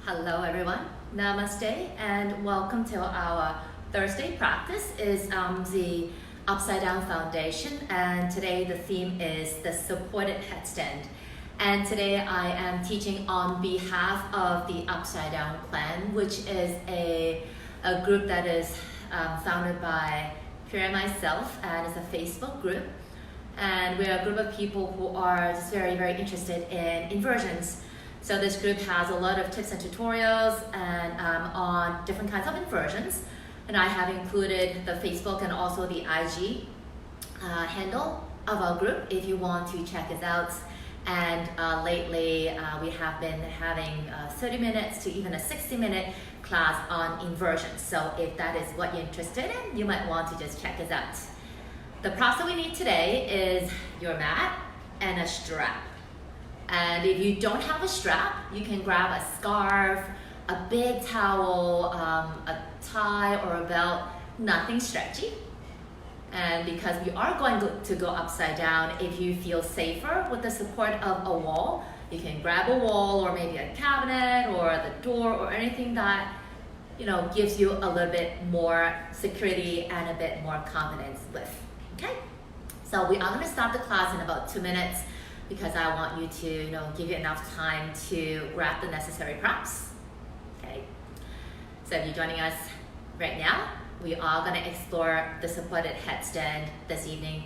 Hello everyone, Namaste and welcome to our Thursday practice is the Upside-Down Foundation, and today the theme is the supported headstand. And today I am teaching on behalf of the Upside-Down Clan, which is a group that is founded by Greta and myself, and it's a Facebook group. And we're a group of people who are just very interested in inversions. So this group has a lot of tips and tutorials and on different kinds of inversions. And I have included the Facebook and also the IG handle of our group if you want to check us out. And lately we have been having 30 minutes to even a 60-minute class on inversions. So if that is what you're interested in, you might want to just check us out. The props that we need today is your mat and a strap. And if you don't have a strap, you can grab a scarf, a big towel, a tie or a belt, nothing stretchy. And because we are going to go upside down, if you feel safer with the support of a wall, you can grab a wall or maybe a cabinet or the door or anything that gives you a little bit more security and a bit more confidence with. Okay, so we are going to start the class in about 2 minutes, because I want you to give you enough time to grab the necessary props. Okay, so if you're joining us right now, we are going to explore the supported headstand this evening,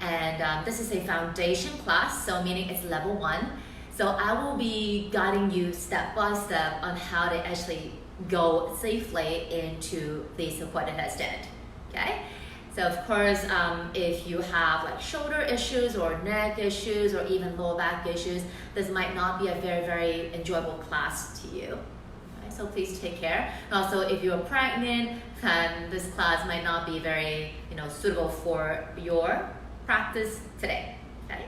and this is a foundation class, so meaning it's level 1. So I will be guiding you step by step on how to actually go safely into the supported headstand. Okay. So of course, if you have like shoulder issues or neck issues or even lower back issues, this might not be a very enjoyable class to you. Okay? So please take care. And also, if you're pregnant, then this class might not be very suitable for your practice today. Okay?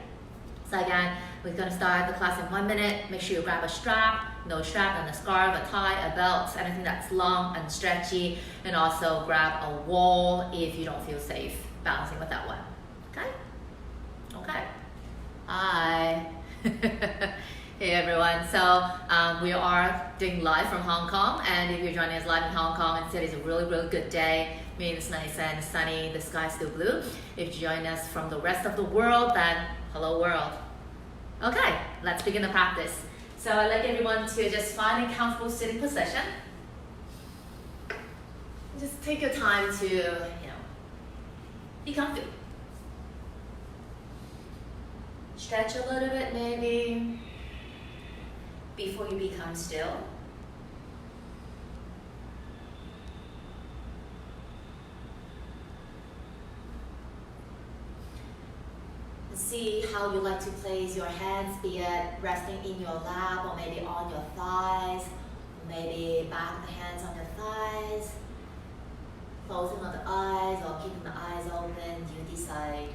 So again, we're going to start the class in 1 minute. Make sure you grab a strap, no strap, and a scarf, a tie, a belt, anything that's long and stretchy, and also grab a wall if you don't feel safe balancing with that one. Okay? Okay. Hi. Hey everyone. So we are doing live from Hong Kong, and if you're joining us live in Hong Kong and today's a really good day, meaning it's nice and sunny, the sky's still blue. If you join us from the rest of the world, then hello world. Okay, let's begin the practice. So I'd like everyone to just find a comfortable sitting position. Just take your time to, be comfy. Stretch a little bit maybe before you become still. See how you like to place your hands, be it resting in your lap or maybe on your thighs, maybe back of the hands on your thighs, closing of the eyes or keeping the eyes open, you decide.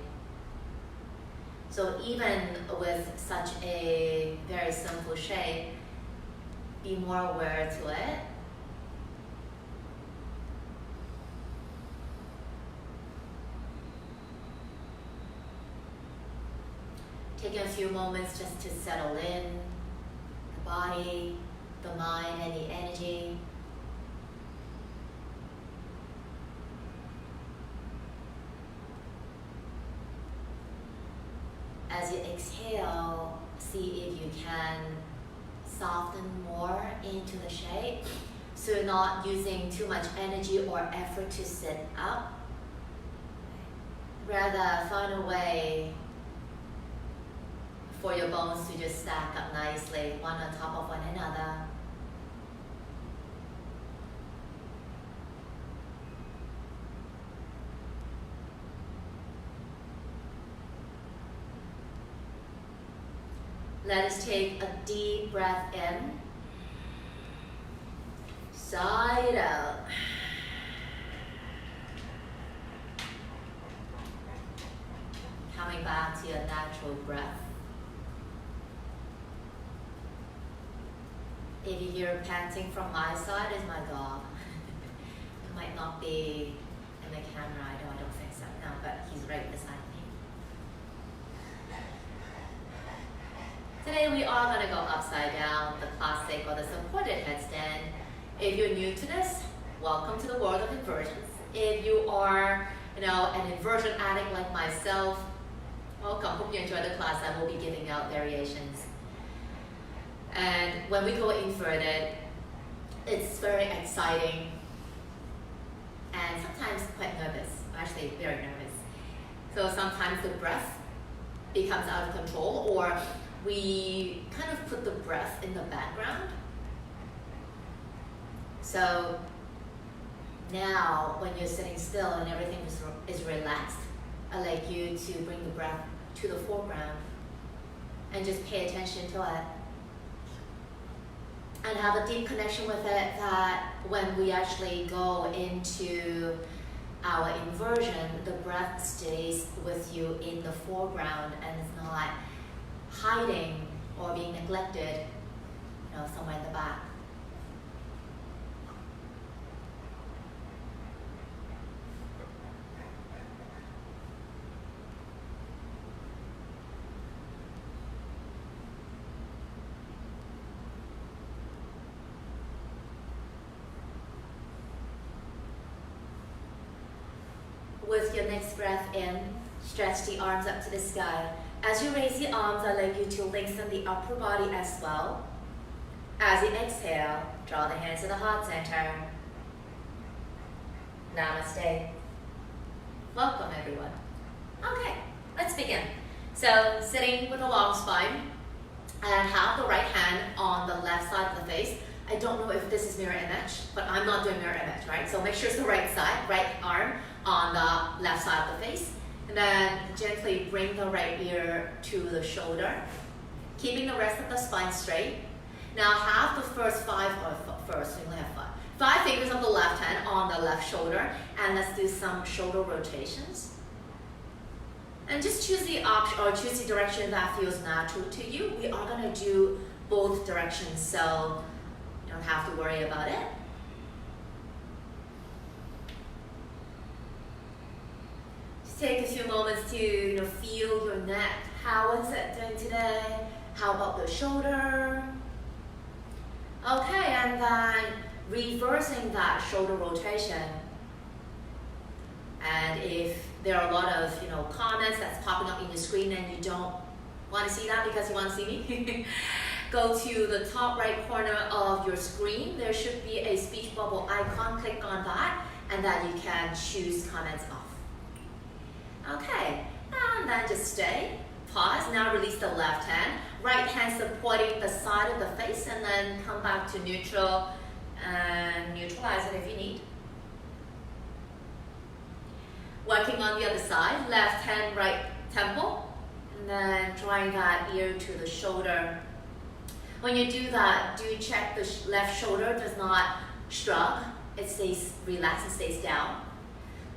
So even with such a very simple shape, be more aware to it. Taking a few moments just to settle in the body, the mind, and the energy. As you exhale, see if you can soften more into the shape, so you're not using too much energy or effort to sit up. Rather, find a way for your bones to just stack up nicely, one on top of one another. Let us take a deep breath in, sigh it out. Coming back to your natural breath. If you hear panting from my side, it's my dog. It might not be in the camera, I don't think so. No, but he's right beside me. Today we are going to go upside down, the classic or the supported headstand. If you're new to this, welcome to the world of inversions. If you are, an inversion addict like myself, welcome. Hope you enjoy the class. I will be giving out variations. And when we go inverted, it's very exciting and sometimes quite nervous. Actually, very nervous. So sometimes the breath becomes out of control, or we kind of put the breath in the background. So now when you're sitting still and everything is relaxed, I'd like you to bring the breath to the foreground and just pay attention to it. And have a deep connection with it, that when we actually go into our inversion, the breath stays with you in the foreground and is not hiding or being neglected, somewhere in the back. With your next breath in, stretch the arms up to the sky. As you raise the arms, I'd like you to lengthen the upper body as well. As you exhale, draw the hands to the heart center. Namaste. Welcome, everyone. Okay, let's begin. So, sitting with a long spine, and have the right hand on the left side of the face. I don't know if this is mirror image, but I'm not doing mirror image, right? So make sure it's the right side, right arm on the left side of the face. And then gently bring the right ear to the shoulder, keeping the rest of the spine straight. Now have the we only have five fingers of the left hand on the left shoulder, and let's do some shoulder rotations. And just choose the option or choose the direction that feels natural to you. We are gonna do both directions, so you don't have to worry about it. Take a few moments to feel your neck. How is it doing today? How about the shoulder? Okay, and then reversing that shoulder rotation. And if there are a lot of comments that's popping up in your screen and you don't want to see that because you want to see me, go to the top right corner of your screen. There should be a speech bubble icon. Click on that, and then you can choose comments off. Okay, and then just stay, pause, now release the left hand, right hand supporting the side of the face, and then come back to neutral and neutralize it if you need. Working on the other side, left hand, right temple, and then drawing that ear to the shoulder. When you do that, do check the left shoulder does not shrug, it stays relaxed and stays down.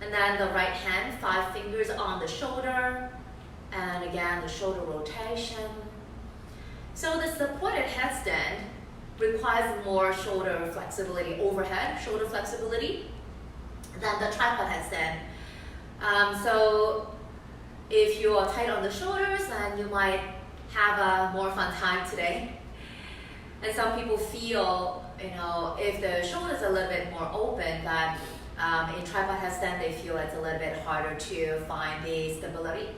And then the right hand, 5 fingers on the shoulder, and again the shoulder rotation. So the supported headstand requires more shoulder flexibility, overhead shoulder flexibility, than the tripod headstand. So if you are tight on the shoulders, then you might have a more fun time today. And some people feel, if the shoulders are a little bit more open, that in tripod headstand, they feel it's a little bit harder to find the stability.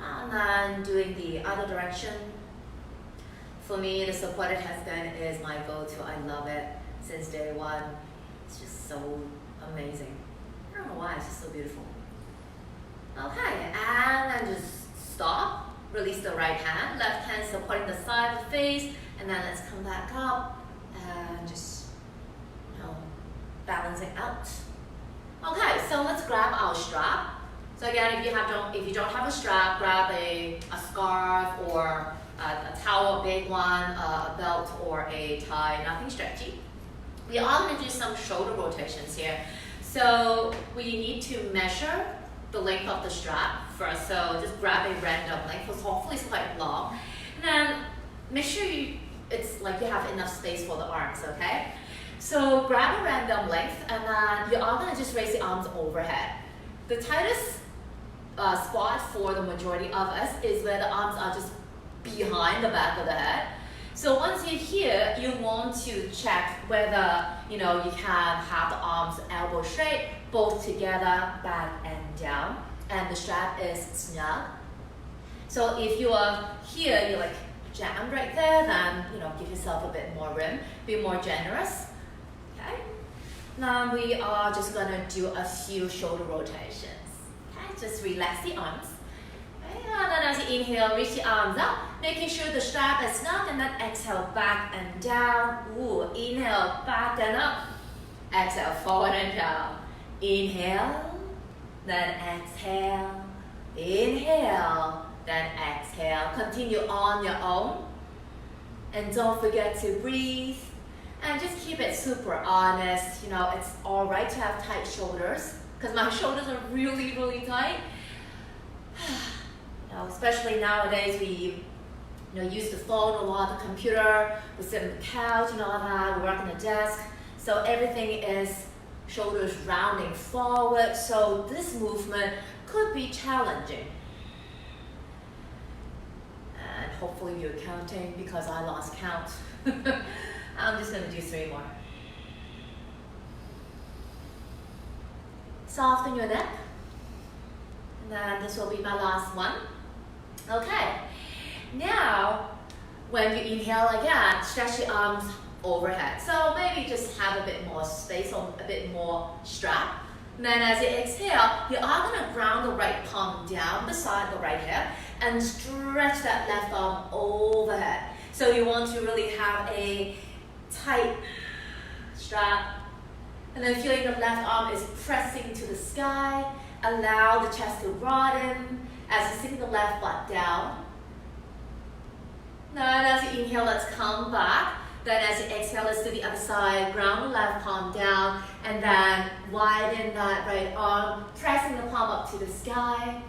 And then doing the other direction. For me, the supported headstand is my go-to. I love it since day one. It's just so amazing. I don't know why, it's just so beautiful. Okay, and then just stop. Release the right hand, left hand supporting the side of the face, and then let's come back up and just balancing out. Okay, so let's grab our strap. So again, if you don't have a strap, grab a scarf or a towel, a big one, a belt or a tie, nothing stretchy. We are going to do some shoulder rotations here. So we need to measure the length of the strap first. So just grab a random length, because hopefully it's quite long. And then make sure it's like you have enough space for the arms, okay? So grab a random length, and then you are gonna just raise the arms overhead. The tightest spot for the majority of us is where the arms are just behind the back of the head. So once you're here, you want to check whether you can have the arms, elbow straight, both together, back and down, and the strap is snug. So if you are here, you're like jammed right there, then give yourself a bit more room, be more generous. Okay. Now we are just gonna do a few shoulder rotations. Okay, just relax the arms. Okay. And then as you inhale, reach the arms up, making sure the strap is snug, and then exhale back and down. Ooh, inhale back and up. Exhale forward and down. Inhale, then exhale. Inhale, then exhale. Continue on your own. And don't forget to breathe. And just keep it super honest. It's alright to have tight shoulders, because my shoulders are really, really tight. Especially nowadays, we use the phone a lot, the computer, we sit on the couch and all that, we work on the desk. So everything is shoulders rounding forward. So this movement could be challenging. And hopefully you're counting, because I lost count. I'm just gonna do 3 more. Soften your neck. And then this will be my last one. Okay. Now, when you inhale again, stretch your arms overhead. So maybe just have a bit more space or a bit more strap. And then as you exhale, you are gonna ground the right palm down beside the right hip and stretch that left arm overhead. So you want to really have a tight strap. And then feeling the left arm is pressing to the sky. Allow the chest to broaden as you sink the left butt down. Now as you inhale, let's come back. Then as you exhale, let's do the other side. Ground the left palm down and then widen that right arm, pressing the palm up to the sky.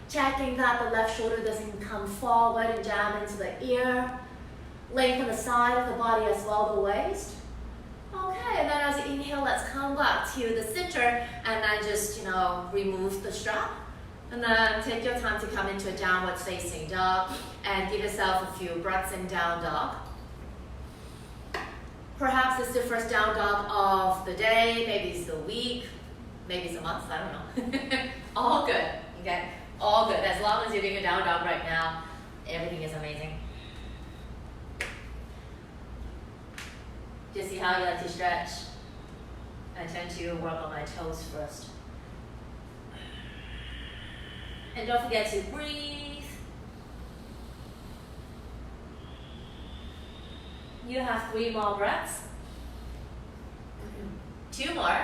Checking that the left shoulder doesn't come forward and jam into the ear. Lengthen the side of the body as well, the waist. Okay, and then as you inhale, let's come back to the center and then just, remove the strap. And then take your time to come into a downward facing dog and give yourself a few breaths in down dog. Perhaps it's the first down dog of the day, maybe it's the week, maybe it's a month, I don't know. All good, okay? All good. As long as you're doing a down dog right now, everything is amazing. Just see how you like to stretch. I tend to work on my toes first. And don't forget to breathe. You have 3 more breaths. 2 more.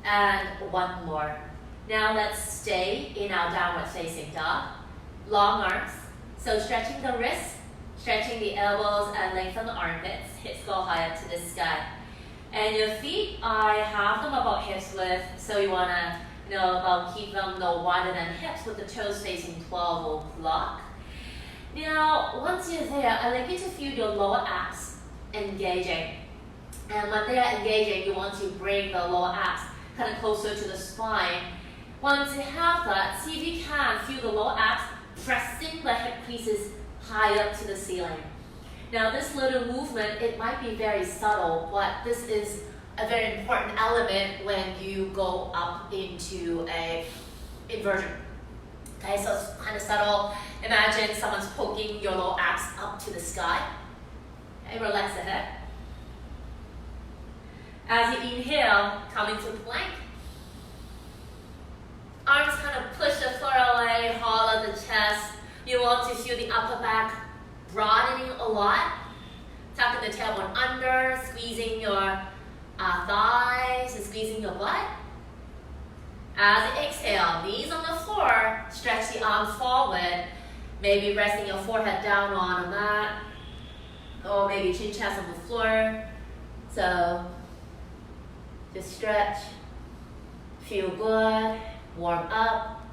And 1 more. Now let's stay in our downward facing dog. Long arms. So stretching the wrists, stretching the elbows, and lengthen the armpits. Hips go high up to the sky. And your feet, I have them about hips width, so you want to keep them no wider than hips with the toes facing 12 o'clock. Now, once you're there, I like you to feel your lower abs engaging. And when they are engaging, you want to bring the lower abs kind of closer to the spine. Once you have that, see if you can feel the lower abs pressing the hip creases high up to the ceiling. Now this little movement, it might be very subtle, but this is a very important element when you go up into a inversion. Okay, so it's kind of subtle. Imagine someone's poking your lower abs up to the sky. Okay, relax the head. As you inhale, come into plank. Arms kind of push the floor away, hollow the chest. You want to feel the upper back broadening a lot. Tucking the tailbone under, squeezing your thighs and squeezing your butt. As you exhale, knees on the floor, stretch the arms forward. Maybe resting your forehead down on a mat. Or maybe chin chest on the floor. So just stretch, feel good, warm up.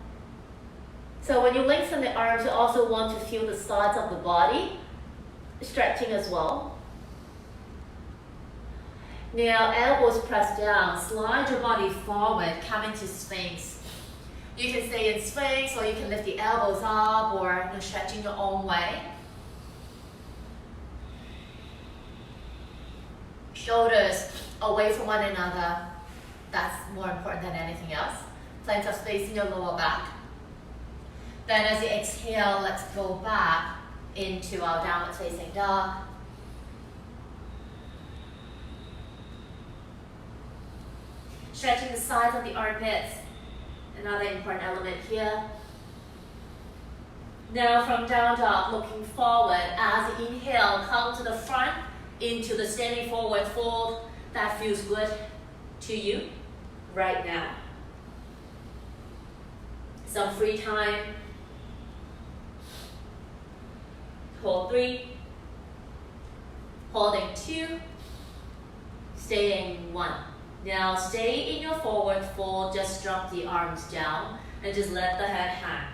So when you lengthen the arms, you also want to feel the sides of the body stretching as well. Now elbows pressed down, slide your body forward, come into Sphinx. You can stay in swings, or you can lift the elbows up, or you're stretching your own way. Shoulders away from one another. That's more important than anything else. Plenty of space in your lower back. Then as you exhale, let's go back into our downward facing dog. Stretching the sides of the armpits. Another important element here. Now from down dog, looking forward. As you inhale, come to the front into the standing forward fold. That feels good to you right now. Some free time. Hold 3. Holding 2. Staying 1. Now stay in your forward fold, just drop the arms down and just let the head hang.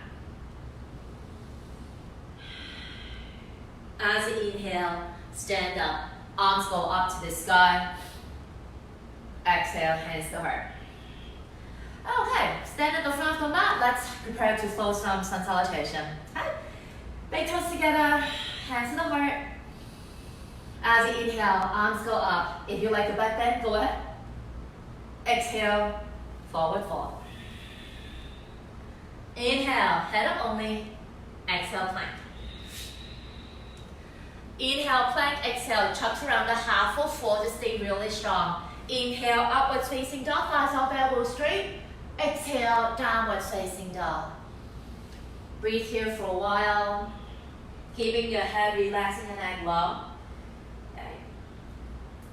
As you inhale, stand up, arms go up to the sky. Exhale, hands to heart. Okay, stand at the front of the mat. Let's prepare to flow some sun salutation. Okay. Big toes together, hands to the heart. As you inhale, arms go up. If you like the back bend, go ahead. Exhale, forward fold. Inhale, head up only. Exhale, plank. Inhale, plank. Exhale, chaturanga, half or four. Just stay really strong. Inhale, upwards facing dog. Thighs up, elbows straight. Exhale, downwards facing dog. Breathe here for a while. Keeping your head relaxing and neck long.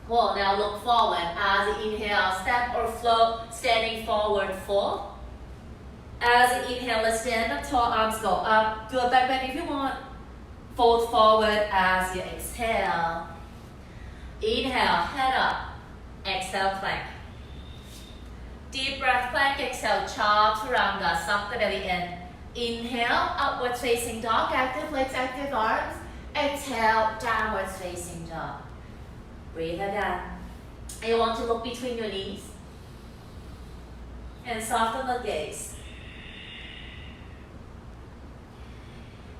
Cool, now look forward. As you inhale, step or float, standing forward fold. As you inhale, let's stand up tall, arms go up. Do a back bend if you want. Fold forward as you exhale. Inhale, head up. Exhale, plank. Deep breath, plank, exhale, chaturanga, suck the belly in. Inhale, upwards facing dog, active legs, active arms. Exhale, downwards facing dog. Breathe again. And you want to look between your knees and soften the gaze.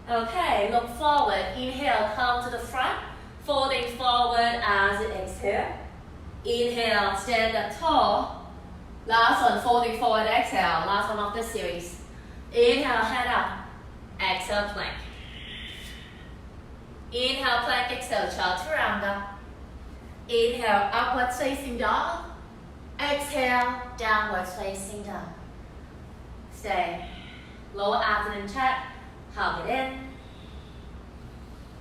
Okay, look forward. Inhale, come to the front, folding forward as you exhale. Inhale, stand up tall. Last one, folding forward, exhale. Last one of this series. Inhale, head up. Exhale, plank. Inhale, plank, exhale, chaturanga. Inhale, upwards facing dog. Exhale, downwards facing dog. Stay. Lower abdomen check. Hug it in.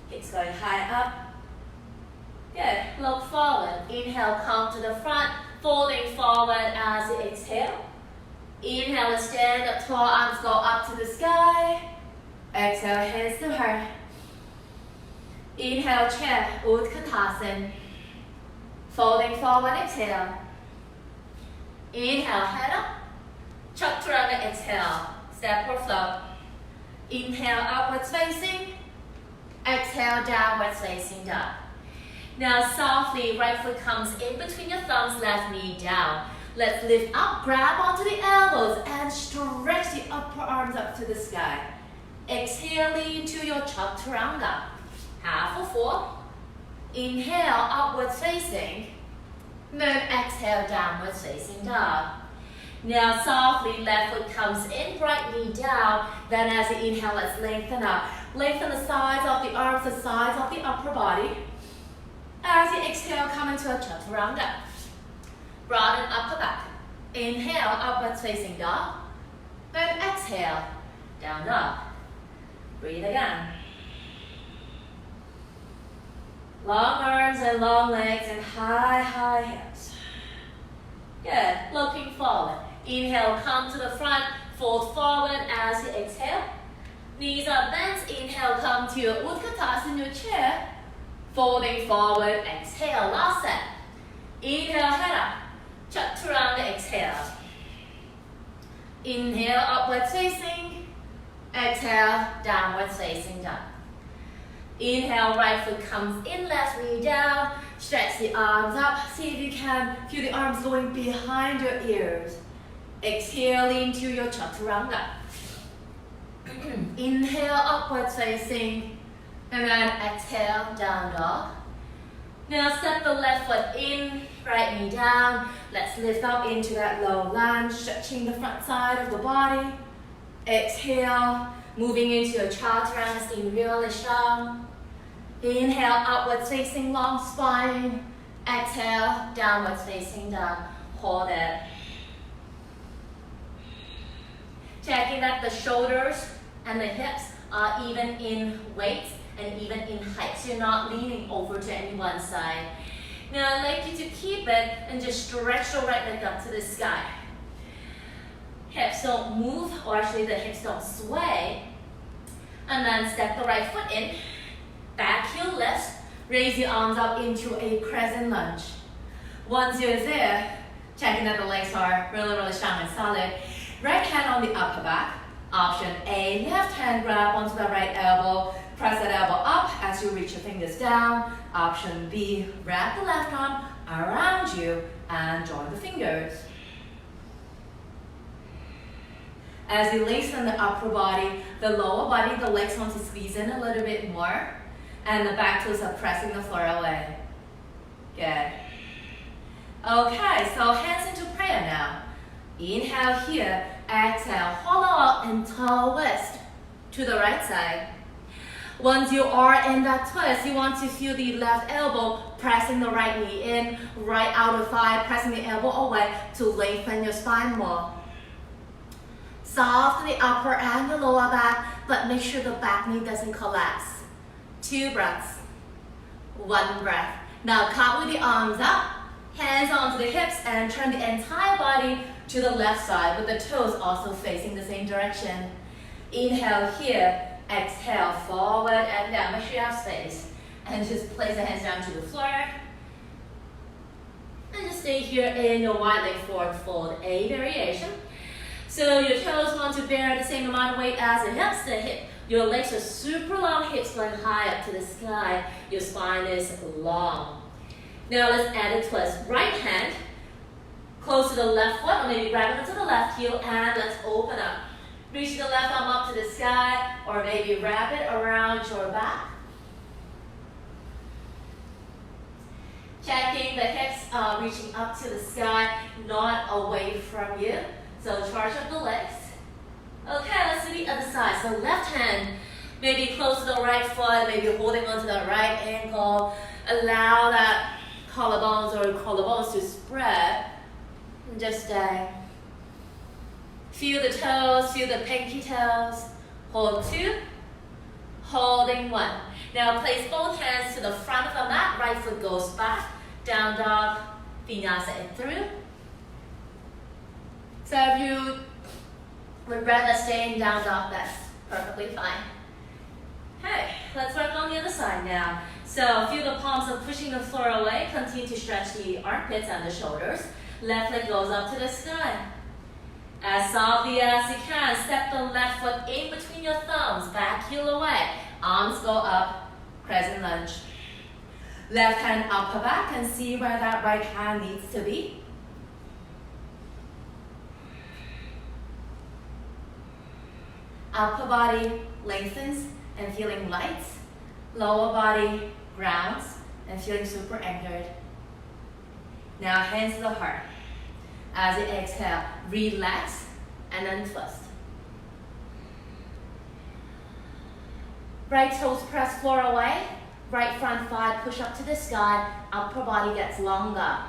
Hips going high up. Good. Look forward. Inhale, come to the front. Folding forward as you exhale. Inhale, stand up tall. Arms go up to the sky. Exhale, hands to heart. Inhale, chair. Utkatasana. Folding forward, exhale. Inhale, head up. Chaturanga, exhale. Step or float. Inhale, upwards facing. Exhale, downwards facing dog. Now softly, right foot comes in between your thumbs, left knee down. Let's lift up, grab onto the elbows and stretch the upper arms up to the sky. Exhaling to your chaturanga. Half or four. Inhale, upwards facing. Then exhale, downwards facing dog. Now softly, left foot comes in, right knee down. Then as you inhale, let's lengthen up. Lengthen the sides of the arms, the sides of the upper body. As you exhale, come into a chaturanga. Broaden upper back. Inhale, upwards facing dog. Then exhale, down dog. Breathe again. Long arms and long legs and high, high hips. Good. Looking forward. Inhale, come to the front. Fold forward as you exhale. Knees are bent. Inhale, come to your Utkatasana, your chair. Folding forward, exhale. Last set. Inhale, head up. Chaturanga, exhale. Inhale, upwards facing. Exhale, downwards facing dog. Inhale, right foot comes in, left knee down. Stretch the arms up. See if you can feel the arms going behind your ears. Exhale into your chaturanga. Inhale, upward facing, and then exhale, down dog. Now step the left foot in, right knee down. Let's lift up into that low lunge, stretching the front side of the body. Exhale, moving into a chaturanga, staying really strong. Inhale, upwards facing long spine. Exhale, downwards facing down. Hold it. Checking that the shoulders and the hips are even in weight and even in height. So you're not leaning over to any one side. Now I'd like you to keep it and just stretch the right leg up to the sky. Hips don't move, or actually the hips don't sway. And then step the right foot in. Back heel lifts. Raise the arms up into a crescent lunge. Once you're there, checking that the legs are really, really strong and solid. Right hand on the upper back. Option A, left hand grab onto the right elbow. Press that elbow up as you reach your fingers down. Option B, wrap the left arm around you and join the fingers. As you lengthen the upper body, the lower body, the legs want to squeeze in a little bit more. And the back toes are pressing the floor away. Good. Okay, so hands into prayer now. Inhale here, exhale, hollow out and twist to the right side. Once you are in that twist, you want to feel the left elbow pressing the right knee in, right outer thigh, pressing the elbow away to lengthen your spine more. Soften the upper and the lower back, but make sure the back knee doesn't collapse. 2 breaths. 1 breath. Now cartwheel the arms up, hands onto the hips, and turn the entire body to the left side with the toes also facing the same direction. Inhale here, exhale forward and down. Make sure you have space. And just place the hands down to the floor. And just stay here in your wide leg forward fold, a variation. So your toes want to bear the same amount of weight as the hips. Your legs are super long, hips going high up to the sky. Your spine is long. Now let's add a twist. Right hand close to the left foot, or maybe grab it to the left heel, and let's open up. Reach the left arm up to the sky, or maybe wrap it around your back. Checking the hips reaching up to the sky, not away from you. So charge up the legs. Okay, let's do the other side. So left hand, maybe close to the right foot, maybe holding onto the right ankle. Allow that collarbones to spread. And just stay. Feel the toes, feel the pinky toes. Hold 2, holding 1. Now place both hands to the front of the mat. Right foot goes back, down dog, vinyasa it through. So if you would rather stay in down dog, that's perfectly fine. Okay, let's work on the other side now. So feel the palms are pushing the floor away. Continue to stretch the armpits and the shoulders. Left leg goes up to the sky. As softly as you can, step the left foot in between your thumbs, back heel away. Arms go up, crescent lunge. Left hand upper back and see where that right hand needs to be. Upper body lengthens and feeling light. Lower body grounds and feeling super anchored. Now hands to the heart. As you exhale, relax and then twist. Right toes press floor away. Right front thigh push up to the sky. Upper body gets longer.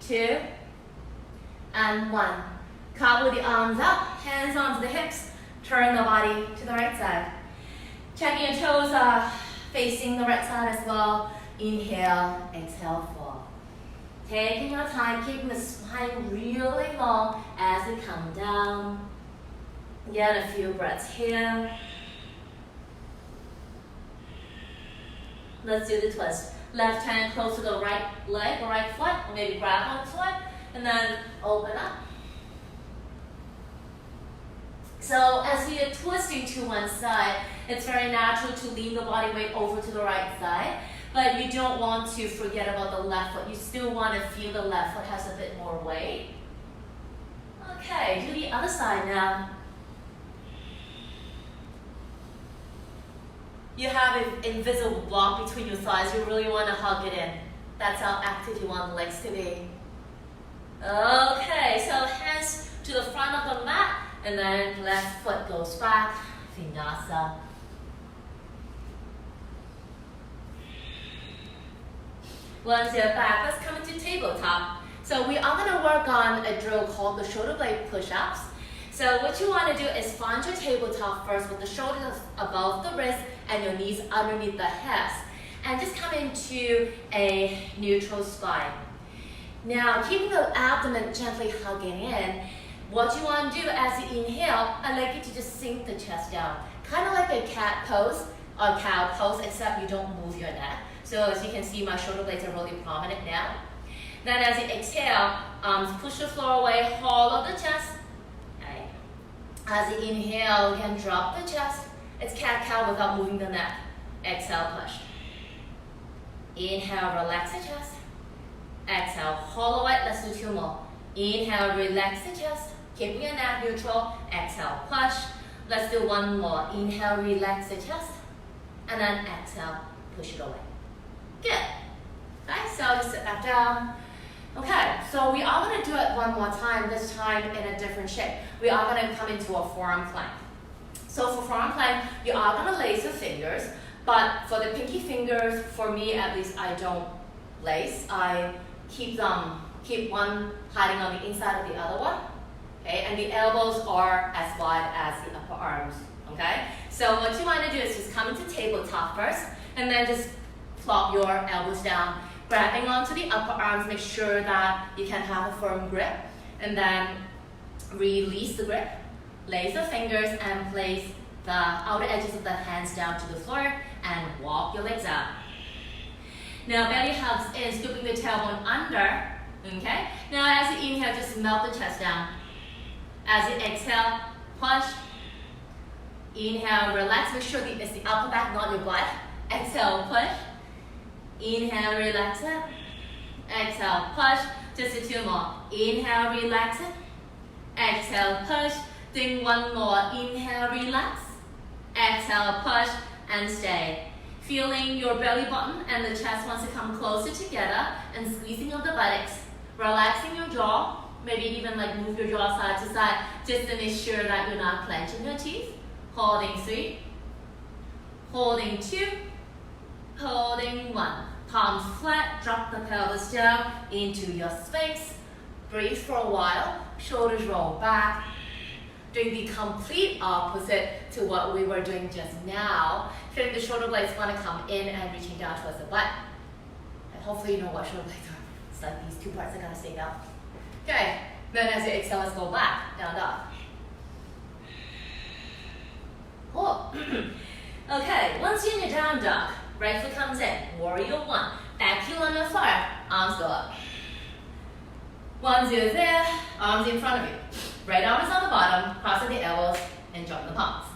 2 and 1. Cartwheel the arms up, hands onto the hips. Turn the body to the right side. Checking your toes are facing the right side as well. Inhale, exhale, fall. Taking your time, keeping the spine really long as you come down. Get a few breaths here. Let's do the twist. Left hand close to the right leg or right foot, or maybe grab onto it, and then open up. So as we are twisting to one side, it's very natural to lean the body weight over to the right side, but you don't want to forget about the left foot. You still want to feel the left foot has a bit more weight. Okay, do the other side now. You have an invisible block between your thighs. You really want to hug it in. That's how active you want the legs to be. Okay, so hands to the front of the mat, and then left foot goes back, Vinyasa. Once you're back, let's come into tabletop. So we are going to work on a drill called the shoulder blade push-ups. So what you want to do is find your tabletop first with the shoulders above the wrist and your knees underneath the hips. And just come into a neutral spine. Now, keeping the abdomen gently hugging in, what you want to do as you inhale, I'd like you to just sink the chest down. Kind of like a cat pose or cow pose, except you don't move your neck. So as you can see, my shoulder blades are really prominent now. Then as you exhale, push the floor away, hollow the chest. Okay. As you inhale, you can drop the chest. It's cat-cow without moving the neck. Exhale, push. Inhale, relax the chest. Exhale, hollow it. Let's do 2 more. Inhale, relax the chest. Keeping your neck neutral. Exhale, push. Let's do 1 more. Inhale, relax the chest. And then exhale, push it away. Good. Okay, so just sit back down. Okay, so we are going to do it 1 more time, this time in a different shape. We are going to come into a forearm plank. So for forearm plank, you are going to lace your fingers, but for the pinky fingers, for me at least, I don't lace. I keep one hiding on the inside of the other one. Okay, and the elbows are as wide as the upper arms. Okay, so what you want to do is just come into tabletop first, and then just plop your elbows down, grabbing onto the upper arms. Make sure that you can have a firm grip, and then release the grip. Lace the fingers and place the outer edges of the hands down to the floor and walk your legs out. Now belly hugs in, scooping the tailbone under. Okay. Now as you inhale, just melt the chest down. As you exhale, push. Inhale, relax. Make sure it's the upper back, not your butt. Exhale, push. Inhale, relax it. Exhale, push. Just 2 more. Inhale, relax it. Exhale, push. Doing 1 more. Inhale, relax. Exhale, push, and stay. Feeling your belly button and the chest wants to come closer together, and squeezing of the buttocks. Relaxing your jaw. Maybe even like move your jaw side to side, just to make sure that you're not clenching your teeth. Holding 3. Holding 2. Holding 1. Palms flat, drop the pelvis down into your space. Breathe for a while, shoulders roll back. Doing the complete opposite to what we were doing just now. Feeling the shoulder blades want to come in and reaching down towards the butt. And hopefully you know what shoulder blades are. It's like these 2 parts are going to stay down. Okay, then as you exhale, let's go back, down dog. Cool. Okay, once you're in your down dog, right foot comes in, warrior 1. Back heel on the floor, arms go up. Once you're there, arms in front of you. Right arm is on the bottom, crossing the elbows, and join the palms.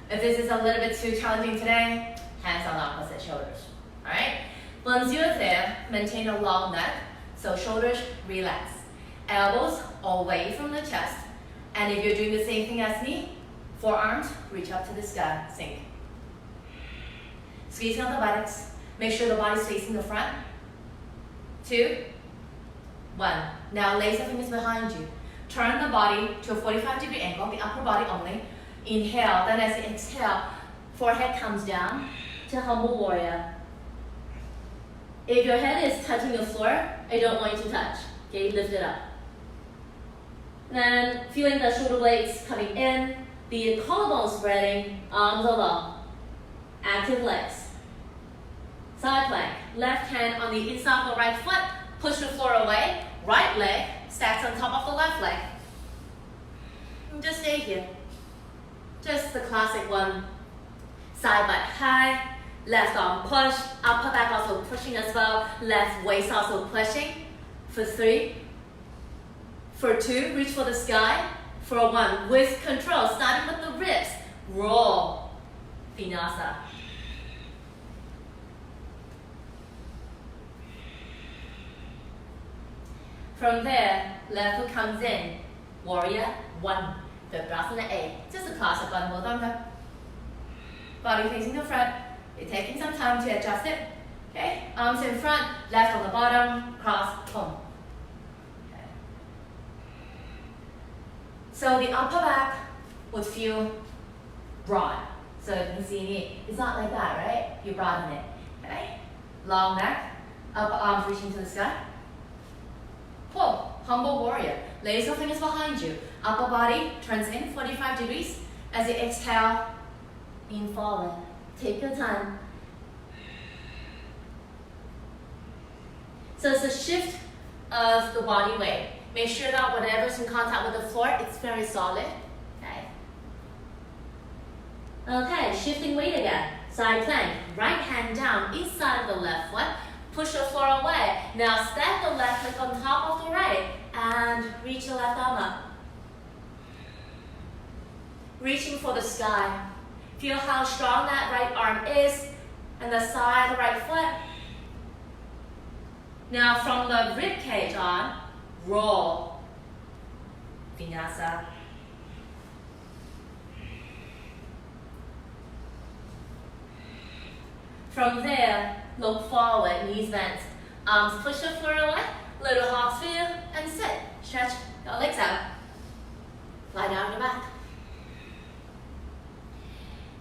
If this is a little bit too challenging today, hands on opposite shoulders. Alright? Once you're there, maintain a long neck, so shoulders relax. Elbows away from the chest. And if you're doing the same thing as me, forearms reach up to the sky, sink. Squeezing out the buttocks. Make sure the body's facing the front. 2, 1. Now lace the fingers behind you. Turn the body to a 45-degree angle, the upper body only. Inhale, then as you exhale, forehead comes down to humble warrior. If your head is touching the floor, I don't want you to touch. Okay, lift it up. Then feeling the shoulder blades coming in, the collarbone spreading, arms along. Active legs. Side plank. Left hand on the inside of the right foot, push the floor away. Right leg stacks on top of the left leg. And just stay here. Just the classic one. Side butt high, left arm push, upper back also pushing as well, left waist also pushing. For 3. For 2, reach for the sky. For 1, with control, starting with the ribs, roll. Vinyasa. From there, left foot comes in, warrior 1. Virasana A. Just a class of one more time. Body facing the front. You're taking some time to adjust it. Okay, arms in front, left on the bottom, cross, home. Okay. So the upper back would feel broad. So you can see me, it's not like that, right? You broaden it. Okay? Long neck, upper arms reaching to the sky. Pull, humble warrior. Lace your fingers behind you. Upper body turns in 45 degrees. As you exhale, lean forward. Take your time. So it's a shift of the body weight. Make sure that whatever's in contact with the floor, it's very solid. Okay. Okay, shifting weight again. Side plank. Right hand down, each side of the left foot. Push the floor away. Now step the left leg on top of the right and reach the left arm up. Reaching for the sky. Feel how strong that right arm is and the side of the right foot. Now from the rib cage on, roll. Vinyasa. From there, look forward, knees bent. Arms push the floor away, little hop feel, and sit. Stretch your legs out. Lie down on your back.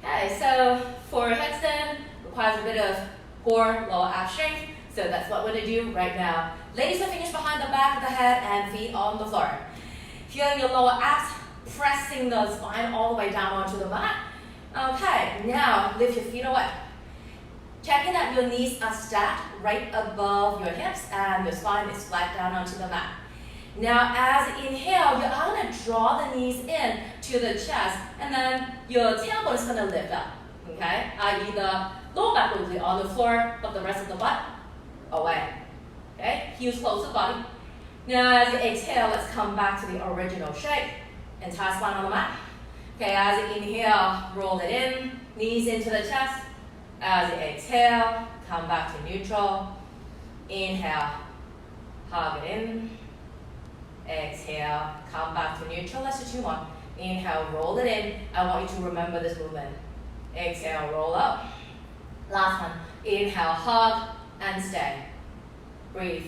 Okay, so for headstand, requires a bit of core, lower ab strength. So that's what we're going to do right now. Lace your fingers behind the back of the head and feet on the floor. Feeling your lower abs, pressing the spine all the way down onto the mat. Okay, now lift your feet away. Checking that your knees are stacked right above your hips and your spine is flat down onto the mat. Now as you inhale, you're going to draw the knees in to the chest and then your tailbone is going to lift up. Okay, i.e. the lower back will be on the floor, but the rest of the butt away. Okay, heels close to the body. Now as you exhale, let's come back to the original shape. Entire spine on the mat. Okay, as you inhale, roll it in, knees into the chest. As you exhale, come back to neutral. Inhale, hug it in. Exhale, come back to neutral. Let's do 2 more. Inhale, roll it in. I want you to remember this movement. Exhale, roll up. Last one. Inhale, hug and stay. Breathe.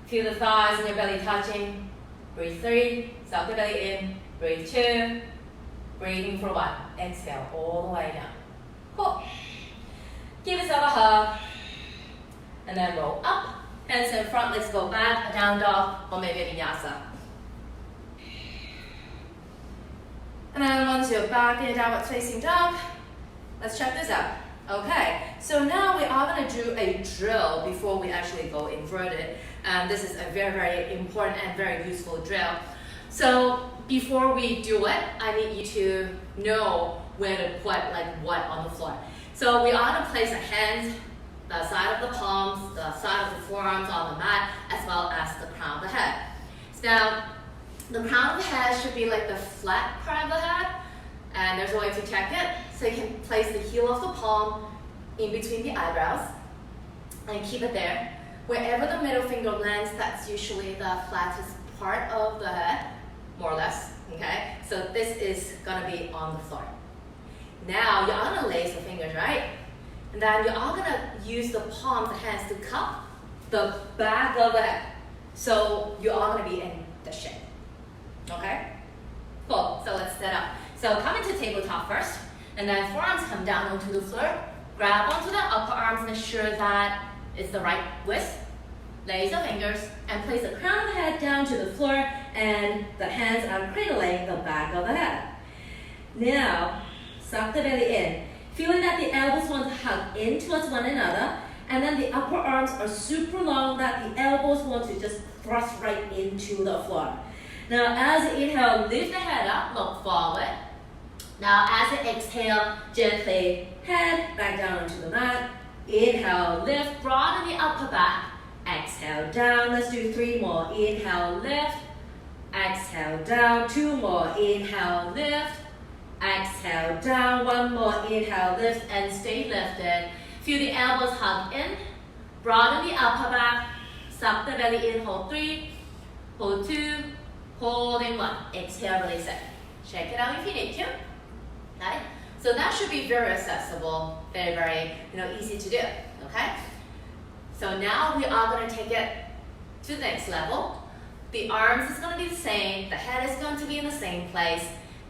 Feel the thighs and your belly touching. Breathe 3. Suck the belly in. Breathe 2. Breathing for 1. Exhale all the way down. Cool. Give yourself a hug. And then roll up. Hands in front, let's go back, a down dog, or maybe a vinyasa. And then once you're back in a downward facing dog, let's check this out. Okay, so now we are going to do a drill before we actually go inverted. And this is a very, very important and very useful drill. So before we do it, I need you to know where to put what on the floor. So we are going to place a hand, the side of the palms, the side of the forearms on the mat, as well as the crown of the head. So now, the crown of the head should be like the flat crown of the head, and there's a way to check it. So you can place the heel of the palm in between the eyebrows, and keep it there. Wherever the middle finger lands, that's usually the flattest part of the head, more or less, okay? So this is gonna be on the floor. Now, you're gonna lace the fingers, right? And then you're all gonna use the palms of the hands to cup the back of the head. So you're all gonna be in the shape. Okay? Cool. So let's set up. So come into tabletop first, and then forearms come down onto the floor. Grab onto the upper arms, make sure that it's the right width. Lace the fingers and place the crown of the head down to the floor, and the hands are cradling the back of the head. Now, suck the belly in. Feeling that the elbows want to hug in towards one another, and then the upper arms are super long that the elbows want to just thrust right into the floor. Now as you inhale, lift the head up, look forward. Now as you exhale, gently head back down onto the mat. Inhale, lift, broaden the upper back. Exhale down, let's do 3 more. Inhale, lift. Exhale down, 2 more. Inhale, lift. Exhale down, 1 more. Inhale, lift and stay lifted. Feel the elbows hug in. Broaden the upper back. Suck the belly in, hold 3. Hold 2. holding one, exhale, release it. Check it out if you need to. Okay? So that should be very accessible, very, very easy to do. Okay? So now we are going to take it to the next level. The arms is going to be the same, the head is going to be in the same place,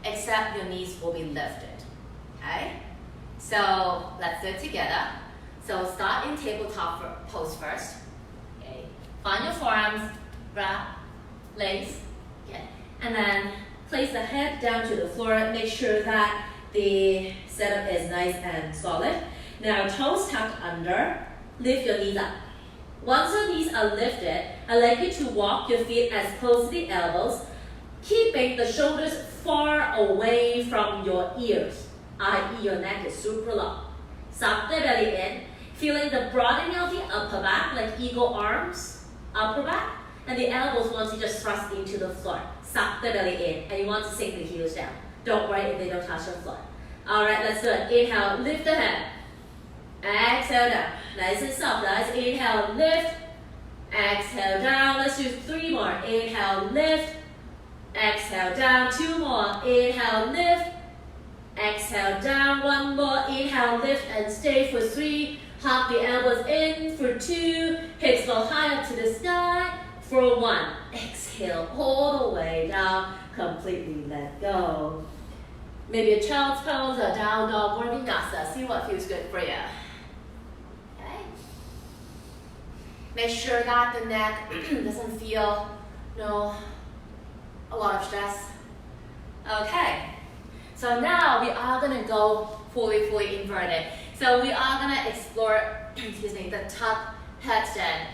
except your knees will be lifted. Okay? So let's do it together. So start in tabletop pose first. Okay. Find your forearms, wrap, lace. Okay. And then place the head down to the floor. Make sure that the setup is nice and solid. Now toes tucked under. Lift your knees up. Once your knees are lifted, I'd like you to walk your feet as close to the elbows, keeping the shoulders far away from your ears, i.e. your neck is super long. Suck the belly in, feeling the broadening of the upper back, like eagle arms, upper back, and the elbows want to just thrust into the floor. Suck the belly in, and you want to sink the heels down. Don't worry if they don't touch the floor. All right, let's do it. Inhale, lift the head. Exhale down. Nice and soft, guys. Inhale, lift. Exhale down. Let's do 3 more. Inhale, lift. Exhale down. 2 more. Inhale, lift. Exhale down. 1 more. Inhale, lift and stay for 3. Hop the elbows in for 2. Hips go high up to the sky for 1. Exhale all the way down. Completely let go. Maybe a child's pose, a down dog, or vinyasa. See what feels good for you. Okay. Make sure that the neck doesn't feel a lot of stress. Okay. So now we are gonna go fully inverted. So we are gonna explore, the tuck headstand.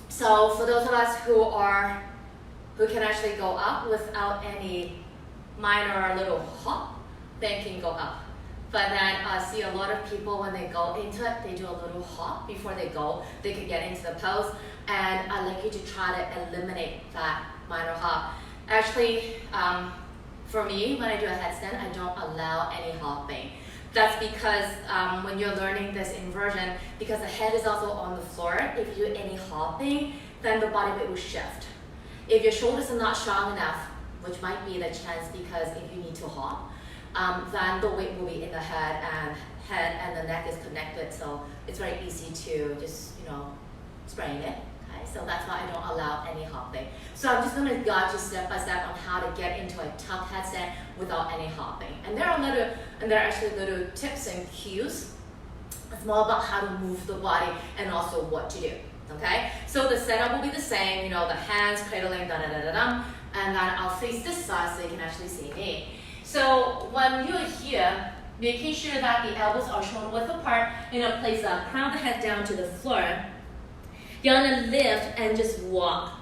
So for those of us who can actually go up without any minor little hop, they can go up. But then I see a lot of people when they go into it, they do a little hop before they go. They can get into the pose, and I'd like you to try to eliminate that minor hop. Actually, for me, when I do a headstand, I don't allow any hopping. That's because when you're learning this inversion, because the head is also on the floor, if you do any hopping, then the body weight will shift. If your shoulders are not strong enough, which might be the chance because if you need to hop, then the weight will be in the head and the neck is connected, so it's very easy to just, sprain it. Okay, so that's why I don't allow any hopping. So I'm just gonna guide you step by step on how to get into a tuck headstand without any hopping. And there are actually little tips and cues. It's more about how to move the body and also what to do. Okay, so the setup will be the same. The hands cradling, and then I'll face this side so you can actually see me. So when you're here, making sure that the elbows are shoulder width apart, place the crown of the head down to the floor. You're gonna lift and just walk.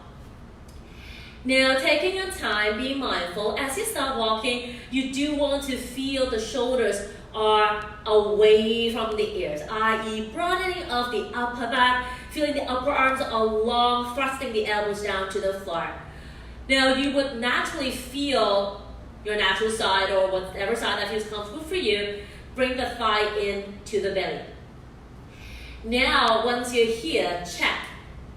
Now, taking your time, be mindful. As you start walking, you do want to feel the shoulders are away from the ears, i.e. broadening of the upper back, feeling the upper arms are long, thrusting the elbows down to the floor. Now, you would naturally feel your natural side or whatever side that feels comfortable for you. Bring the thigh in to the belly. Now, once you're here, check.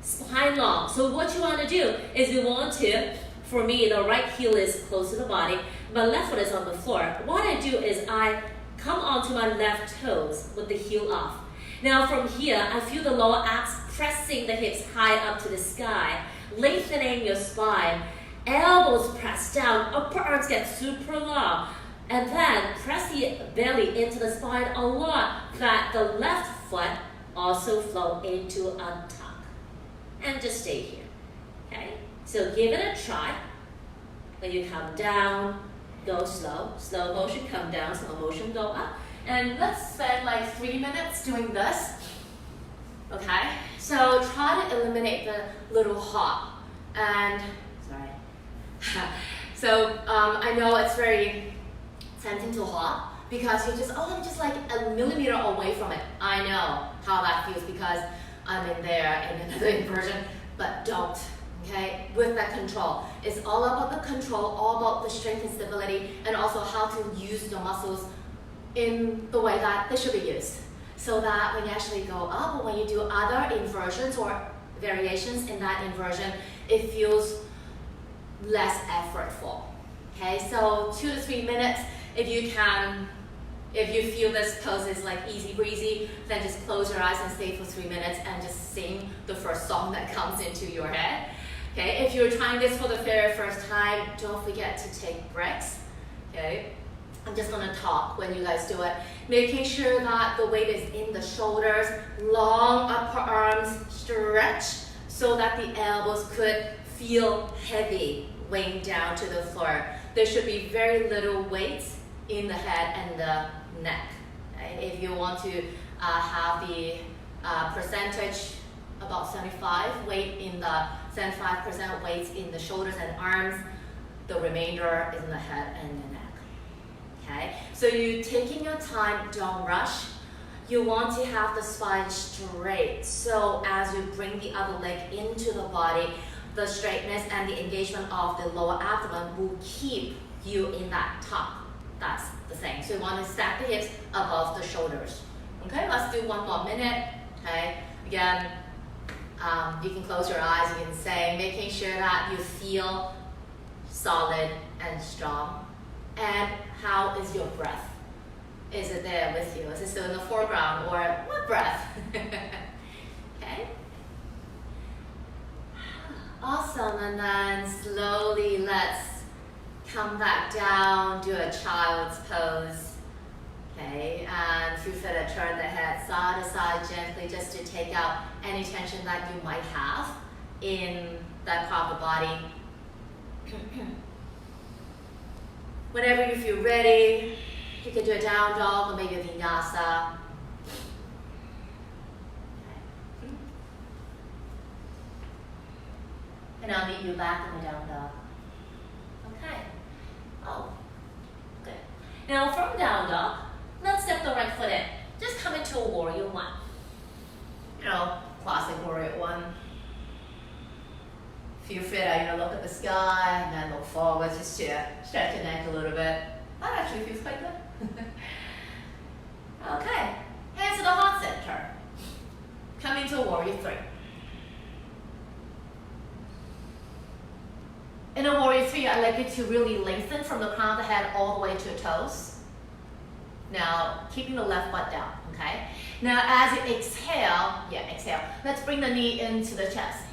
Spine long. So what you want to do is you want to, for me, the right heel is close to the body, my left foot is on the floor. What I do is I come onto my left toes with the heel off. Now from here, I feel the lower abs pressing the hips high up to the sky, lengthening your spine. Elbows press down, upper arms get super long, and then press the belly into the spine a lot, that the left foot also flow into a tuck. And just stay here, okay? So give it a try. When you come down, go slow. Slow motion, come down, slow motion, go up. And let's spend like 3 minutes doing this, okay? So try to eliminate the little hop. And, sorry. So I know it's very tempting to hop because you're just, I'm just like a millimeter away from it. I know how that feels because I'm in there in another inversion, but don't, okay? With that control. It's all about the control, all about the strength and stability, and also how to use your muscles in the way that they should be used. So that when you actually go up, or when you do other inversions or variations in that inversion, it feels less effortful. Okay, so 2 to 3 minutes. If you feel this pose is like easy breezy, then just close your eyes and stay for 3 minutes and just sing the first song that comes into your head. Okay, if you're trying this for the very first time, don't forget to take breaks. Okay, I'm just gonna talk when you guys do it, making sure that the weight is in the shoulders, long upper arms, stretch so that the elbows could feel heavy weighing down to the floor. There should be very little weight in the head and the neck. Okay? If you want to have the percentage about 75% weight in the shoulders and arms, the remainder is in the head and the neck. Okay, so you taking your time, don't rush. You want to have the spine straight. So as you bring the other leg into the body, the straightness and the engagement of the lower abdomen will keep you in that top. That's the thing. So you want to stack the hips above the shoulders. Okay, let's do 1 more minute. Okay, again, you can close your eyes, you can say, making sure that you feel solid and strong. And how is your breath? Is it there with you? Is it still in the foreground, or what breath? Okay. Awesome, and then slowly let's come back down, do a child's pose. Okay, and if you feel it, turn the head side to side gently just to take out any tension that you might have in that part of the body. Whenever you feel ready, you can do a down dog or maybe a vinyasa. Okay. And I'll meet you back in the down dog. Okay. Oh, good. Now from down dog, let's step the right foot in. Just come into a warrior one. You know, classic warrior one. Feel free to look at the sky and then look forward just to stretch your neck a little bit. That actually feels quite good. Okay, hands to the heart center. Come into warrior 3. In a warrior 3, I'd like you to really lengthen from the crown of the head all the way to your toes. Now, keeping the left butt down, okay? Now, as you exhale, let's bring the knee into the chest.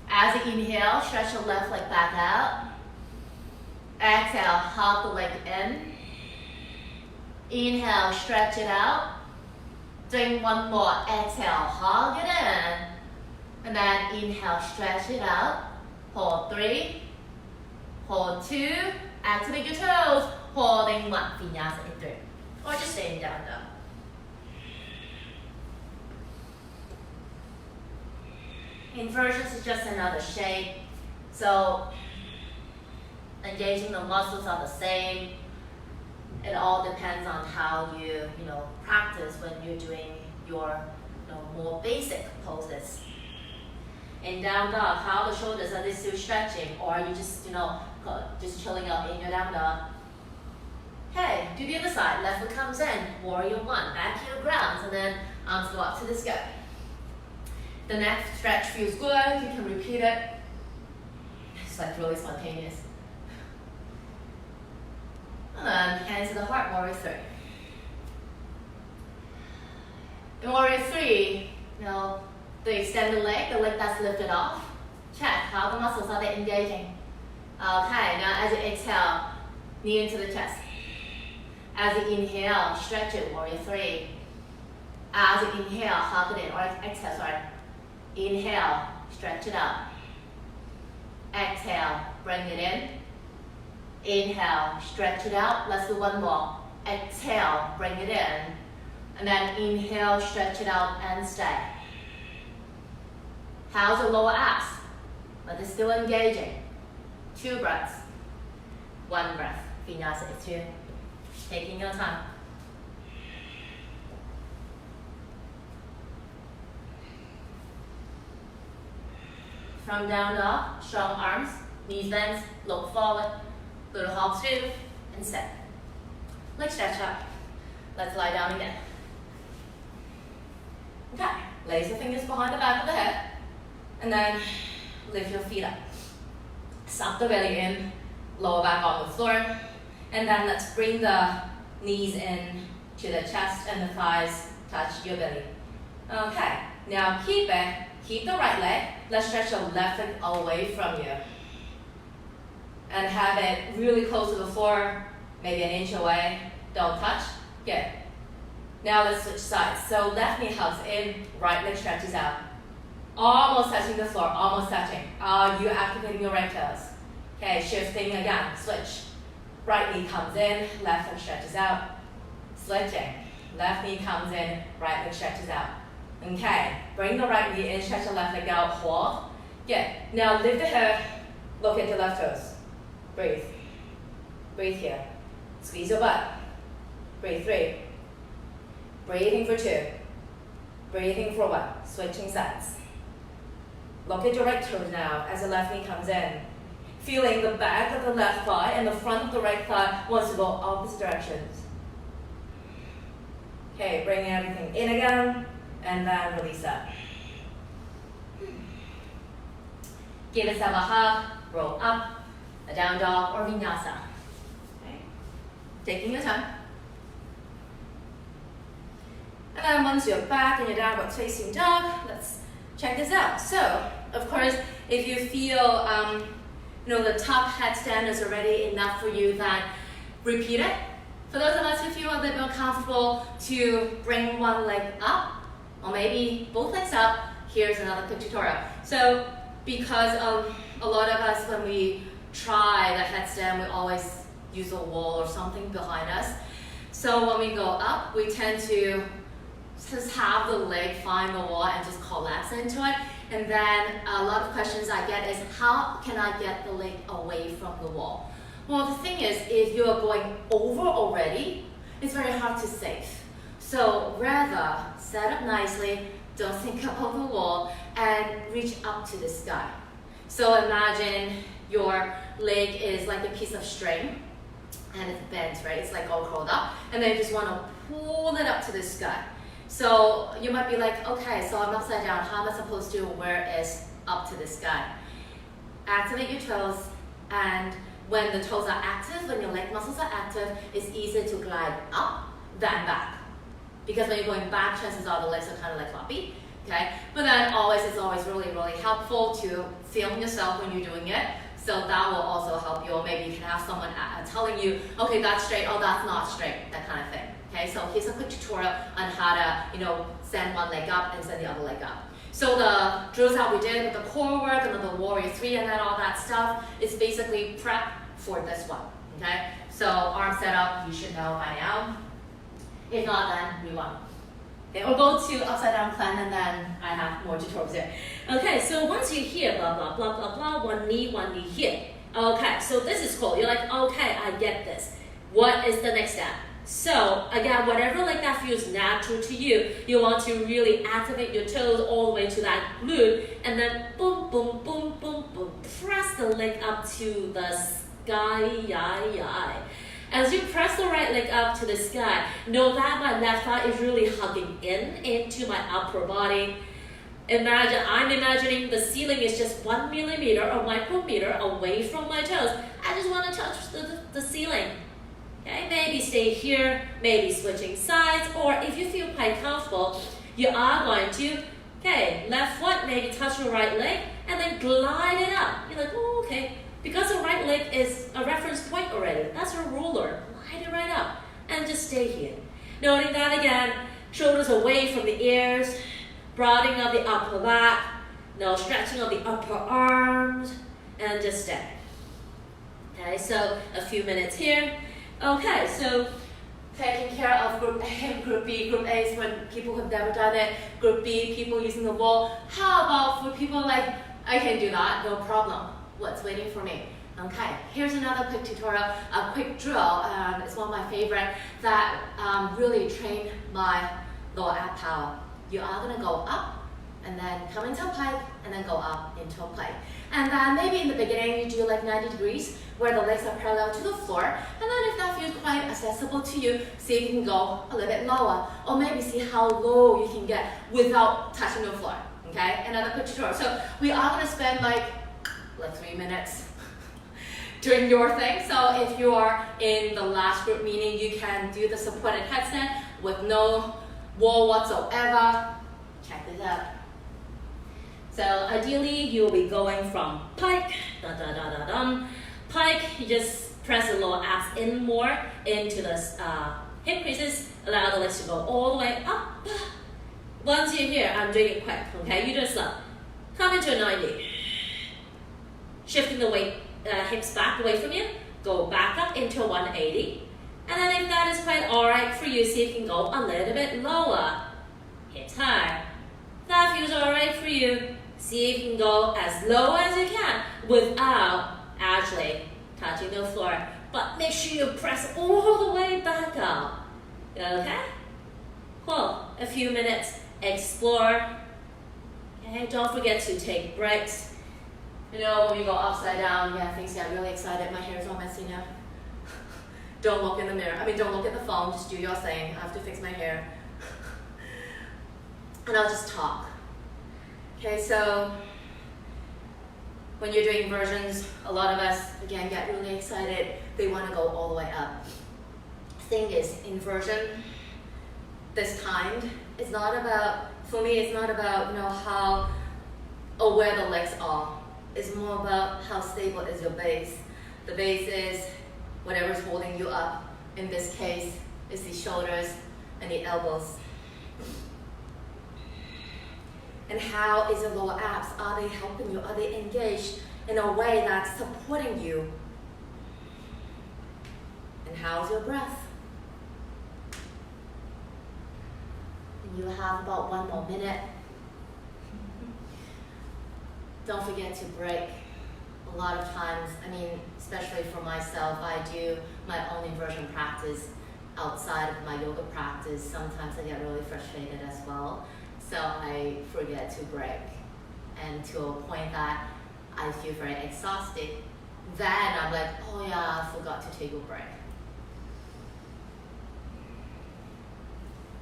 As you inhale, stretch your left leg back out. Exhale, hug the leg in. Inhale, stretch it out. Doing 1 more. Exhale, hug it in. And then inhale, stretch it out. Hold 3. Hold 2. Activate your toes. Holding 1. Vinyasa in 3. Or just staying down though. Inversion is just another shape. So engaging the muscles are the same. It all depends on how you practice when you're doing your more basic poses. In down dog, how the shoulders, are they still stretching, or are you just just chilling out in your down dog? Okay, do the other side. Left foot comes in, warrior 1, back to your ground, and then arms go up to the sky. The neck stretch feels good, you can repeat it. It's like really spontaneous. And then hands to the heart, warrior 3. In warrior 3, the extended leg, the leg that's lifted off. Check how the muscles are they engaging. Okay, now as you exhale, knee into the chest. As you inhale, stretch it, warrior 3. As you inhale, hug it in, or exhale, sorry. Inhale, stretch it out. Exhale, bring it in. Inhale, stretch it out. Let's do 1 more. Exhale, bring it in. And then inhale, stretch it out, and stay. How's the lower abs? But it's still engaging. 2 breaths. 1 breath. Vinyasa is 2. Taking your time. From down dog, strong arms, knees bent, look forward, little hop through, and set. Leg stretch up. Let's lie down again. Okay, place your fingers behind the back of the head, and then lift your feet up. Suck the belly in, lower back on the floor. And then let's bring the knees in to the chest and the thighs touch your belly. Okay, now keep the right leg. Let's stretch the left leg away from you. And have it really close to the floor, maybe an inch away. Don't touch. Good. Now let's switch sides. So left knee hugs in, right leg stretches out. Almost touching the floor, almost touching. Are you activating your right toes? Okay, shifting again, switch. Right knee comes in, left leg stretches out. Switching. Left knee comes in, right leg stretches out. Okay, bring the right knee in, stretch the left leg out, hold. Good. Now lift the hip, look at your left toes. Breathe. Breathe here. Squeeze your butt. Breathe 3. Breathing for 2. Breathing for 1. Switching sides. Look at your right toes now as the left knee comes in. Feeling the back of the left thigh and the front of the right thigh wants to go opposite directions. Okay, bringing everything in again and then release up. Give yourself a hug, roll up, a down dog or vinyasa. Okay. Taking your time. And then once you're back in your downward facing dog, let's check this out. So, of course, if you feel the top headstand is already enough for you, then repeat it. For those of us who feel a bit more comfortable to bring one leg up, or maybe both legs up, here's another quick tutorial. So, because a lot of us, when we try the headstand, we always use a wall or something behind us. So when we go up, we tend to just have the leg find the wall and just collapse into it. And then a lot of questions I get is, how can I get the leg away from the wall? Well, the thing is, if you are going over already, it's very hard to save. So rather, set up nicely, don't think about the wall, and reach up to the sky. So imagine your leg is like a piece of string, and it's bent, right? It's like all curled up, and then you just want to pull it up to the sky. So you might be like, okay, so I'm upside down. How am I supposed to wear is up to the sky? Activate your toes, and when the toes are active, when your leg muscles are active, it's easier to glide up than back. Because when you're going back, chances are the legs are kind of like floppy, okay? But then it's always really, really helpful to film yourself when you're doing it. So that will also help you, or maybe you can have someone telling you, okay, that's straight, oh, that's not straight, that kind of thing. Okay, so here's a quick tutorial on how to, send one leg up and send the other leg up. So the drills that we did with the core work and the warrior 3 and then all that stuff is basically prep for this one, okay? So arm setup, you should know by now. If not, then move on. Okay, we'll go to upside down climb and then I have more tutorials here. Okay, so once you're here, blah, blah, blah, blah, blah, one knee here. Okay, so this is cool. You're like, okay, I get this. What is the next step? So again, whatever like that feels natural to you, you want to really activate your toes all the way to that glute, and then boom, boom, boom, boom, boom, press the leg up to the sky. As you press the right leg up to the sky, know that my left thigh is really hugging into my upper body. I'm imagining the ceiling is just 1 millimeter or micrometer away from my toes. I just want to touch the ceiling. Okay, maybe stay here, maybe switching sides, or if you feel quite comfortable, you are going to, left foot, maybe touch your right leg, and then glide it up. You're like, oh, okay. Because the right leg is a reference point already, that's your ruler. Glide it right up, and just stay here. Noting that again, shoulders away from the ears, broadening of the upper back, no stretching of the upper arms, and just stay. Okay, so a few minutes here. Okay, so taking care of group A, group B, group A is when people have never done it, group B, people using the wall. How about for people like, I can do that, no problem. What's waiting for me? Okay, here's another quick tutorial, a quick drill. It's one of my favorite that really trained my lower ab power. You are gonna go up and then come into a plank and then go up into a plank. And then maybe in the beginning you do like 90 degrees where the legs are parallel to the floor. And then if that feels quite accessible to you, see if you can go a little bit lower. Or maybe see how low you can get without touching the floor. Okay, another quick tutorial. So we are gonna spend like 3 minutes doing your thing. So if you are in the last group meeting, you can do the supported headstand with no wall whatsoever. Check this out. So ideally, you'll be going from pike, pike, you just press the lower abs in more into the hip creases, allow the legs to go all the way up. Once you're here, I'm doing it quick, okay? You do it slow. Come into a 90. Shifting the weight, hips back away from you, go back up into a 180. And then if that is quite alright for you, see if you can go a little bit lower. Hips high. If that feels alright for you, see if you can go as low as you can without actually touching the floor. But make sure you press all the way back up. Okay? Cool. A few minutes. Explore. Okay, don't forget to take breaks. You know, when you go upside down, yeah, things get really excited. My hair is all messy now. Don't look in the mirror. Don't look at the phone. Just do your thing. I have to fix my hair. And I'll just talk. Okay, so when you're doing inversions, a lot of us, again, get really excited. They want to go all the way up. Thing is, inversion, this kind, it's not about, for me, it's not about, how or where the legs are. It's more about how stable is your base. The base is whatever's holding you up. In this case, it's the shoulders and the elbows. And how is your lower abs? Are they helping you? Are they engaged in a way that's supporting you? And how's your breath? And you have about 1 more minute. Don't forget to break. A lot of times, especially for myself, I do my own inversion practice outside of my yoga practice. Sometimes I get really frustrated as well. So I forget to break. And to a point that I feel very exhausted. Then I'm like, oh yeah, I forgot to take a break.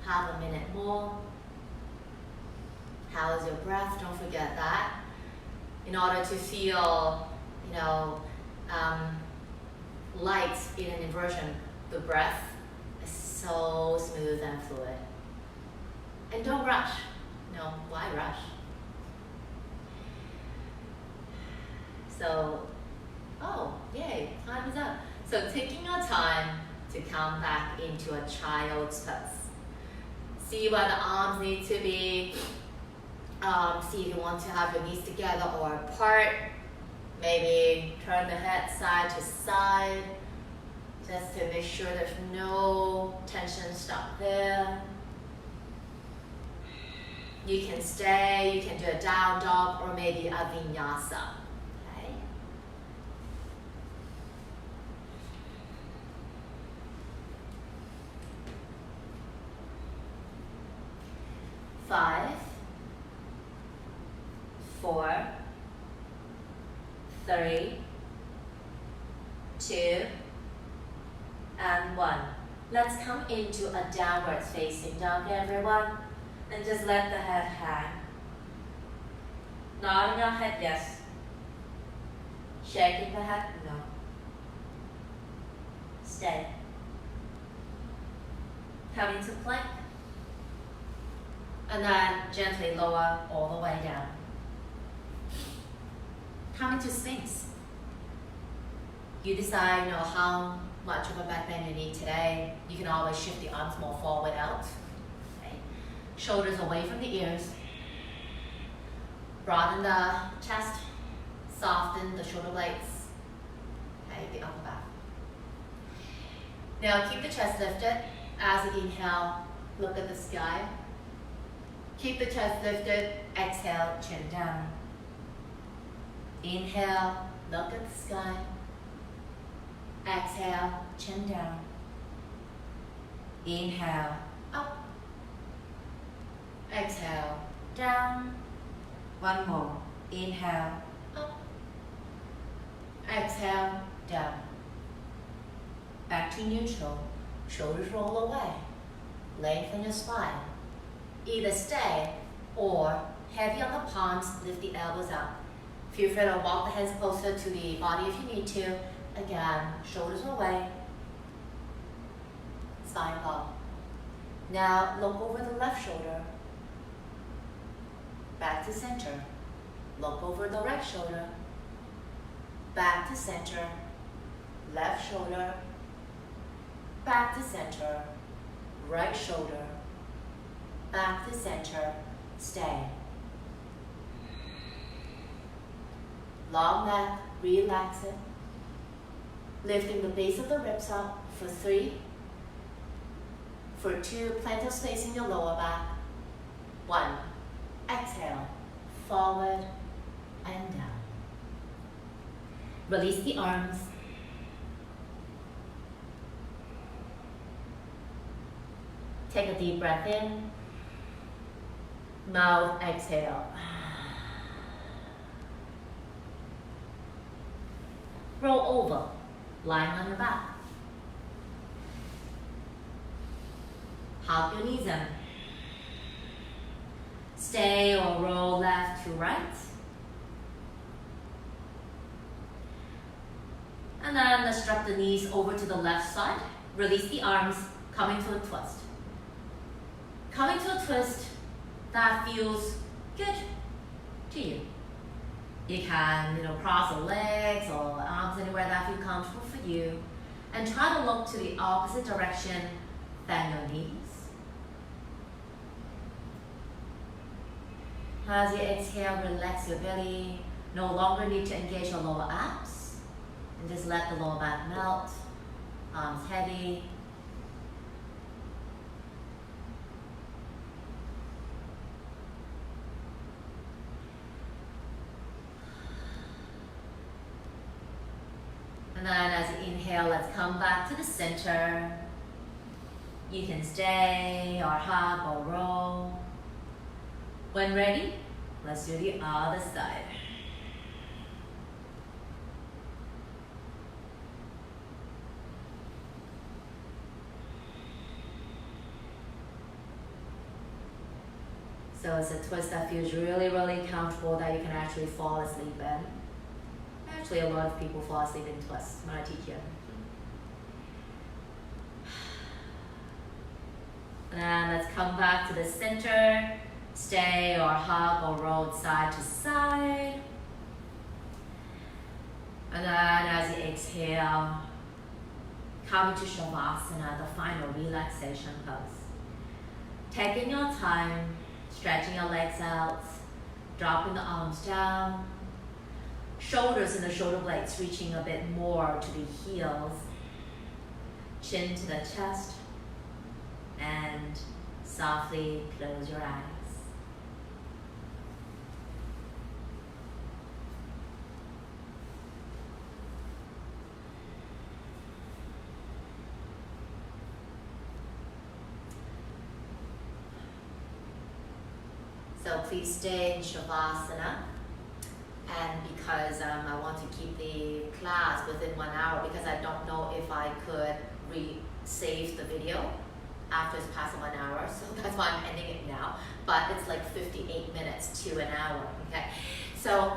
Have a minute more. How is your breath? Don't forget that. In order to feel, light in an inversion, the breath is so smooth and fluid. And don't rush. No, why rush? So, oh, yay, time is up. So taking your time to come back into a child's pose. See where the arms need to be. See if you want to have your knees together or apart. Maybe turn the head side to side, just to make sure there's no tension stuck there. You can stay, you can do a down dog or maybe a vinyasa. Okay? 5, 4, 3, 2, and 1. Let's come into a downward facing dog, everyone. And just let the head hang. Nodding your head, yes. Shaking the head, no. Stay. Come into plank. And then gently lower all the way down. Come into Sphinx. You decide how much of a back bend you need today. You can always shift the arms more forward out. Okay. Shoulders away from the ears. Broaden the chest. Soften the shoulder blades. Okay, the upper back. Now keep the chest lifted. As you inhale, look at the sky. Keep the chest lifted. Exhale, chin down. Inhale, look at the sky. Exhale, chin down. Inhale, up. Exhale, down. One more. Inhale, up. Exhale, down. Back to neutral. Shoulders roll away. Lengthen your spine. Either stay or heavy on the palms, lift the elbows up. Feel free to walk the hands closer to the body if you need to. Again, shoulders away, spine up. Now look over the left shoulder, back to center. Look over the right shoulder, back to center. Left shoulder, back to center. Right shoulder, back to center. Stay. Long neck, relax it. Lifting the base of the ribs up for 3. For 2, plantar space in your lower back. 1, exhale, forward and down. Release the arms. Take a deep breath in. Mouth exhale. Roll over, lying on your back. Hop your knees in. Stay or roll left to right. And then let's drop the knees over to the left side. Release the arms, coming to a twist. Coming to a twist that feels good to you. You can, cross the legs or arms anywhere that feel comfortable for you. And try to look to the opposite direction than your knees. As you exhale, relax your belly. No longer need to engage your lower abs. And just let the lower back melt. Arms heavy. And then as you inhale, let's come back to the center. You can stay or hop or roll. When ready, let's do the other side. So it's a twist that feels really, really comfortable that you can actually fall asleep in. Actually, a lot of people fall asleep in twists when I teach you. And then let's come back to the center. Stay or hop or roll side to side. And then as you exhale, come to Savasana, the final relaxation pose. Taking your time, stretching your legs out, dropping the arms down. Shoulders and the shoulder blades reaching a bit more to the heels. Chin to the chest. And softly close your eyes. So please stay in Savasana. And because I want to keep the class within 1 hour, because I don't know if I could save the video after it's past 1 hour, so that's why I'm ending it now. But it's like 58 minutes to an hour, okay? So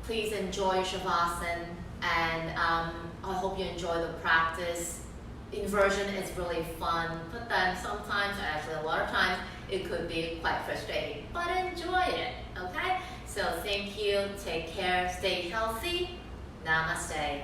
please enjoy Savasana, and I hope you enjoy the practice. Inversion is really fun, but then sometimes, actually a lot of times, it could be quite frustrating, but enjoy it, okay? So thank you, take care, stay healthy, namaste.